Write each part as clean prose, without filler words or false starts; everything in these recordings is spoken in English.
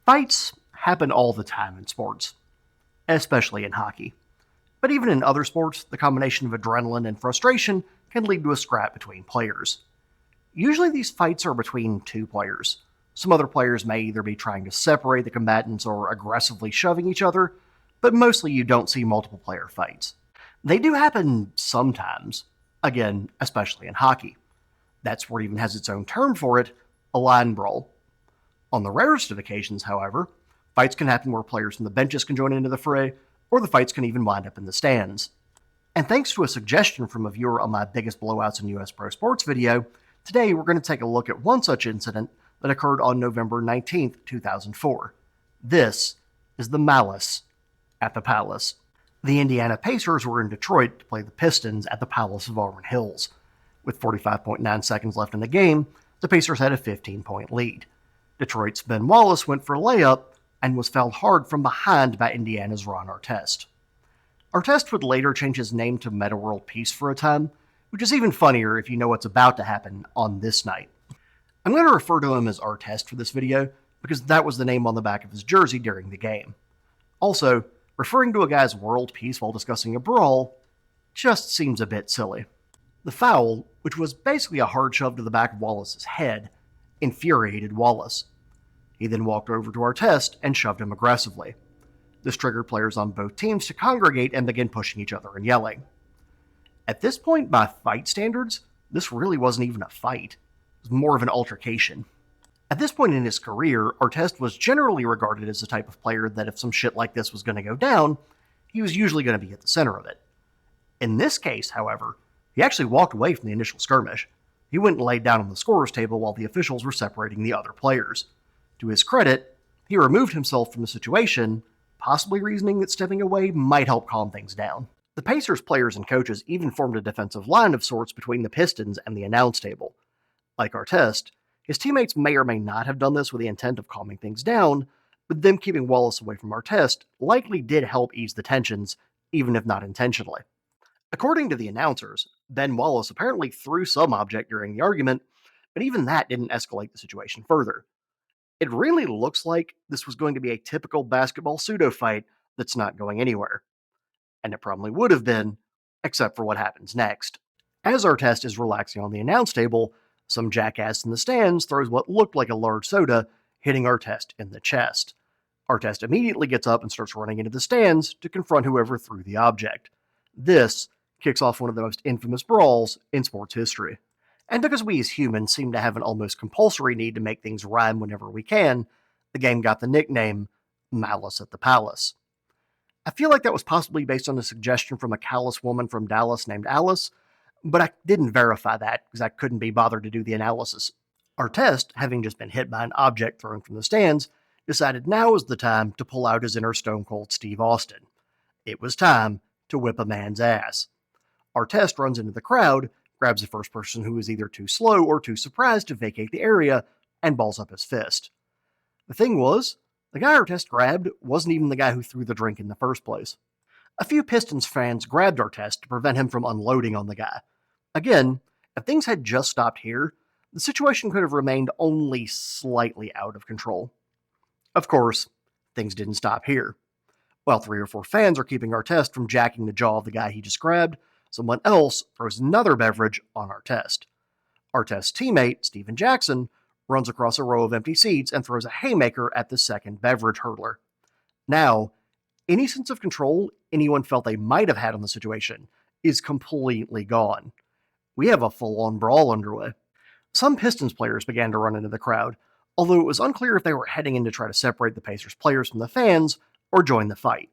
Fights happen all the time in sports, especially in hockey. But even in other sports, the combination of adrenaline and frustration can lead to a scrap between players. Usually these fights are between two players. Some other players may either be trying to separate the combatants or aggressively shoving each other, but mostly you don't see multiple player fights. They do happen sometimes, again, especially in hockey. That sport even has its own term for it, a line brawl. On the rarest of occasions, however, fights can happen where players from the benches can join into the fray, or the fights can even wind up in the stands. And thanks to a suggestion from a viewer on my Biggest Blowouts in US Pro Sports video, today we're going to take a look at one such incident that occurred on November 19th, 2004. This is the Malice at the Palace. The Indiana Pacers were in Detroit to play the Pistons at the Palace of Auburn Hills. With 45.9 seconds left in the game, the Pacers had a 15-point lead. Detroit's Ben Wallace went for a layup and was fouled hard from behind by Indiana's Ron Artest. Artest would later change his name to Meta World Peace for a time, which is even funnier if you know what's about to happen on this night. I'm going to refer to him as Artest for this video because that was the name on the back of his jersey during the game. Also, referring to a guy's world peace while discussing a brawl just seems a bit silly. The foul, which was basically a hard shove to the back of Wallace's head, infuriated Wallace. He then walked over to Artest and shoved him aggressively. This triggered players on both teams to congregate and begin pushing each other and yelling. At this point, by fight standards, this really wasn't even a fight. It was more of an altercation. At this point in his career, Artest was generally regarded as the type of player that if some shit like this was going to go down, he was usually going to be at the center of it. In this case, however, he actually walked away from the initial skirmish. He went and laid down on the scorer's table while the officials were separating the other players. To his credit, he removed himself from the situation, possibly reasoning that stepping away might help calm things down. The Pacers players and coaches even formed a defensive line of sorts between the Pistons and the announce table. Like Artest, his teammates may or may not have done this with the intent of calming things down, but them keeping Wallace away from Artest likely did help ease the tensions, even if not intentionally. According to the announcers, Ben Wallace apparently threw some object during the argument, but even that didn't escalate the situation further. It really looks like this was going to be a typical basketball pseudo-fight that's not going anywhere. And it probably would have been, except for what happens next. As Artest is relaxing on the announce table, some jackass in the stands throws what looked like a large soda, hitting Artest in the chest. Artest immediately gets up and starts running into the stands to confront whoever threw the object. This kicks off one of the most infamous brawls in sports history. And because we as humans seem to have an almost compulsory need to make things rhyme whenever we can, the game got the nickname Malice at the Palace. I feel like that was possibly based on a suggestion from a callous woman from Dallas named Alice, but I didn't verify that because I couldn't be bothered to do the analysis. Artest, having just been hit by an object thrown from the stands, decided now was the time to pull out his inner Stone Cold Steve Austin. It was time to whip a man's ass. Artest runs into the crowd, grabs the first person who is either too slow or too surprised to vacate the area, and balls up his fist. The thing was, the guy Artest grabbed wasn't even the guy who threw the drink in the first place. A few Pistons fans grabbed Artest to prevent him from unloading on the guy. Again, if things had just stopped here, the situation could have remained only slightly out of control. Of course, things didn't stop here. While 3 or 4 fans are keeping Artest from jacking the jaw of the guy he just grabbed, someone else throws another beverage on Artest. Artest's teammate, Steven Jackson, runs across a row of empty seats and throws a haymaker at the second beverage hurdler. Now, any sense of control anyone felt they might have had on the situation is completely gone. We have a full-on brawl underway. Some Pistons players began to run into the crowd, although it was unclear if they were heading in to try to separate the Pacers players from the fans or join the fight.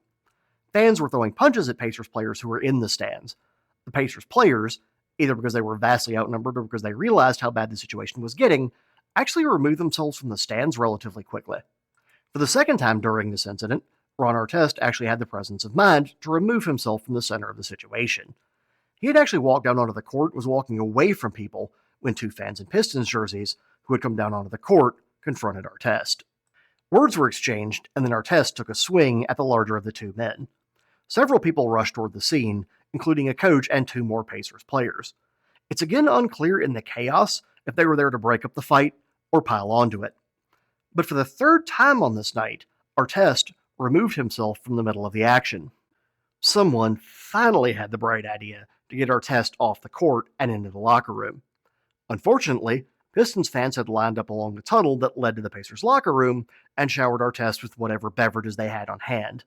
Fans were throwing punches at Pacers players who were in the stands. The Pacers players, either because they were vastly outnumbered or because they realized how bad the situation was getting, actually removed themselves from the stands relatively quickly. For the second time during this incident, Ron Artest actually had the presence of mind to remove himself from the center of the situation. He had actually walked down onto the court and was walking away from people when 2 fans in Pistons jerseys who had come down onto the court confronted Artest. Words were exchanged, and then Artest took a swing at the larger of the 2 men. Several people rushed toward the scene, including a coach and 2 more Pacers players. It's again unclear in the chaos if they were there to break up the fight or pile onto it. But for the third time on this night, Artest removed himself from the middle of the action. Someone finally had the bright idea to get Artest off the court and into the locker room. Unfortunately, Pistons fans had lined up along the tunnel that led to the Pacers' locker room and showered Artest with whatever beverages they had on hand.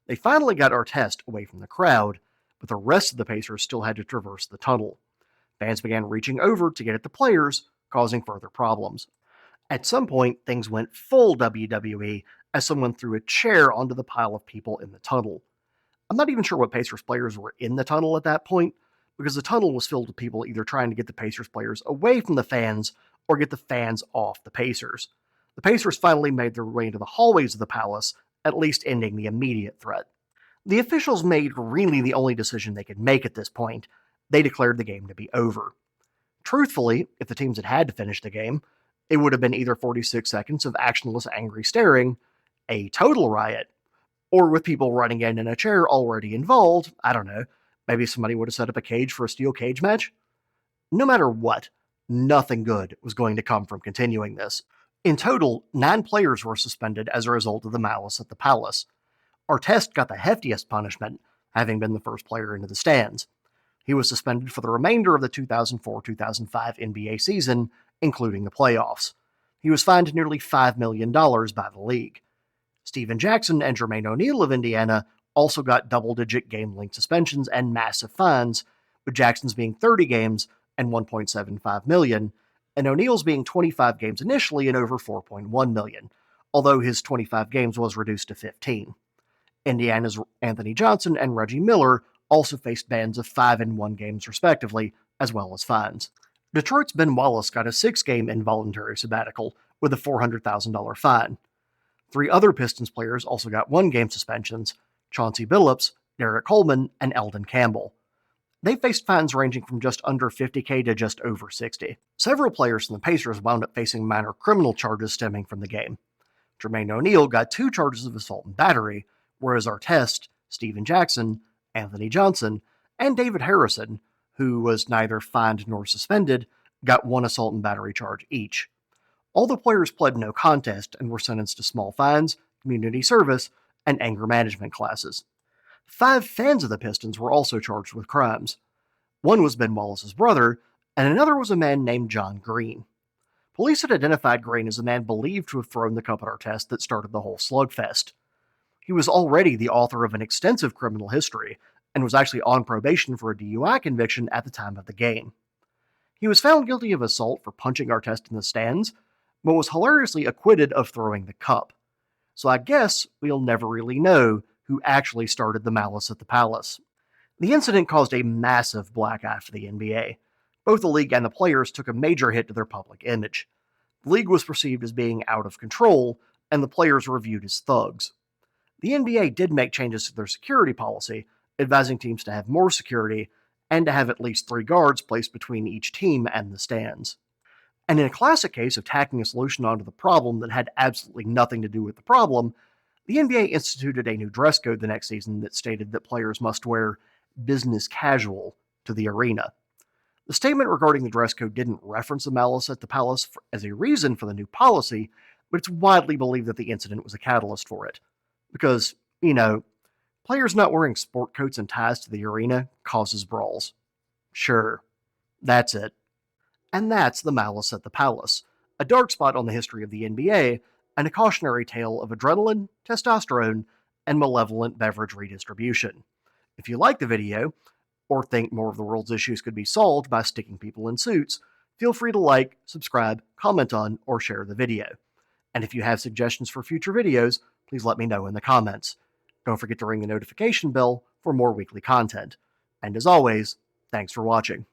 They finally got Artest away from the crowd, but the rest of the Pacers still had to traverse the tunnel. Fans began reaching over to get at the players, causing further problems. At some point, things went full WWE as someone threw a chair onto the pile of people in the tunnel. I'm not even sure what Pacers players were in the tunnel at that point, because the tunnel was filled with people either trying to get the Pacers players away from the fans or get the fans off the Pacers. The Pacers finally made their way into the hallways of the Palace, at least ending the immediate threat. The officials made really the only decision they could make at this point. They declared the game to be over. Truthfully, if the teams had to finish the game, it would have been either 46 seconds of actionless angry staring, a total riot, or with people running in a chair already involved, I don't know, maybe somebody would have set up a cage for a steel cage match. No matter what, nothing good was going to come from continuing this. In total, 9 players were suspended as a result of the Malice at the Palace. Artest got the heftiest punishment, having been the first player into the stands. He was suspended for the remainder of the 2004-2005 NBA season, including the playoffs. He was fined nearly $5 million by the league. Stephen Jackson and Jermaine O'Neal of Indiana also got double-digit game-length suspensions and massive fines, with Jackson's being 30 games and $1.75 million, and O'Neal's being 25 games initially and over $4.1 million, although his 25 games was reduced to 15. Indiana's Anthony Johnson and Reggie Miller also faced bans of 5 and 1 games respectively, as well as fines. Detroit's Ben Wallace got a 6-game involuntary sabbatical with a $400,000 fine. 3 other Pistons players also got 1-game suspensions: Chauncey Billups, Derek Coleman, and Eldon Campbell. They faced fines ranging from just under $50,000 to just over $60,000. Several players from the Pacers wound up facing minor criminal charges stemming from the game. Jermaine O'Neal got 2 charges of assault and battery, whereas Artest, Stephen Jackson, Anthony Johnson, and David Harrison, who was neither fined nor suspended, got 1 assault and battery charge each. All the players pled no contest and were sentenced to small fines, community service, and anger management classes. 5 fans of the Pistons were also charged with crimes. One was Ben Wallace's brother, and another was a man named John Green. Police had identified Green as the man believed to have thrown the cup at Artest that started the whole slugfest. He was already the author of an extensive criminal history, and was actually on probation for a DUI conviction at the time of the game. He was found guilty of assault for punching Artest in the stands, but was hilariously acquitted of throwing the cup. So I guess we'll never really know who actually started the Malice at the Palace. The incident caused a massive black eye for the NBA. Both the league and the players took a major hit to their public image. The league was perceived as being out of control, and the players were viewed as thugs. The NBA did make changes to their security policy, advising teams to have more security and to have at least 3 guards placed between each team and the stands. And in a classic case of tacking a solution onto the problem that had absolutely nothing to do with the problem, the NBA instituted a new dress code the next season that stated that players must wear business casual to the arena. The statement regarding the dress code didn't reference the Malice at the Palace as a reason for the new policy, but it's widely believed that the incident was a catalyst for it. Because, players not wearing sport coats and ties to the arena causes brawls. Sure, that's it. And that's the Malice at the Palace, a dark spot on the history of the NBA, and a cautionary tale of adrenaline, testosterone, and malevolent beverage redistribution. If you like the video, or think more of the world's issues could be solved by sticking people in suits, feel free to like, subscribe, comment on, or share the video. And if you have suggestions for future videos, please let me know in the comments. Don't forget to ring the notification bell for more weekly content. And as always, thanks for watching.